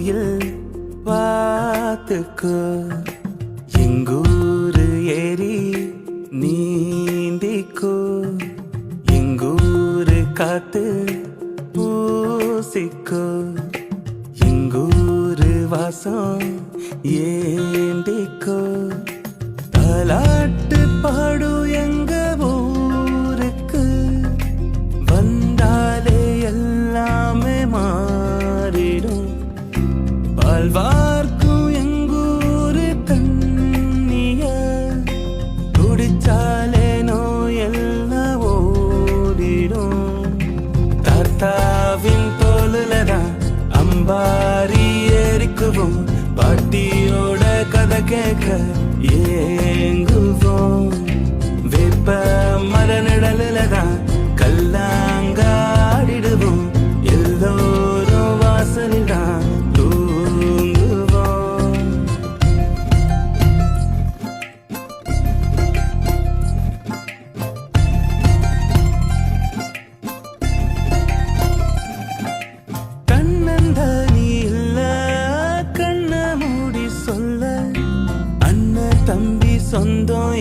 கோயில் பார்த்துக்கோ. எங்கூரு ஏரி நீந்திக்கோ. எங்கூரு காத்து பூசிக்கோ. எங்கூரு வாசம் ஏந்திக்கோ. தாலாட்டு பாடு எங்க ஊருக்கு வந்தாலே எல்லாமே மாறிடும். பால்வார்க்கும் எங்கூரு தண்ணிய குடிச்சாலே நோய் எல்லாம் ஓடிடும். தாத்தாவின் தோலுலதான் அம்பாரி ஏறிக்குவோம். பாட்டியோட கதை கேட்க ஏங்குவோம். வேப்ப மர நிழலுலதான் கல்லாங்காடிடுவோம். எல்லோரும் வாசலில் தான் தூங்குவோம். கண்ணந்தானி இல்ல கண்ண மூடி சொல்ல. அண்ணன் தம்பி சொந்தம்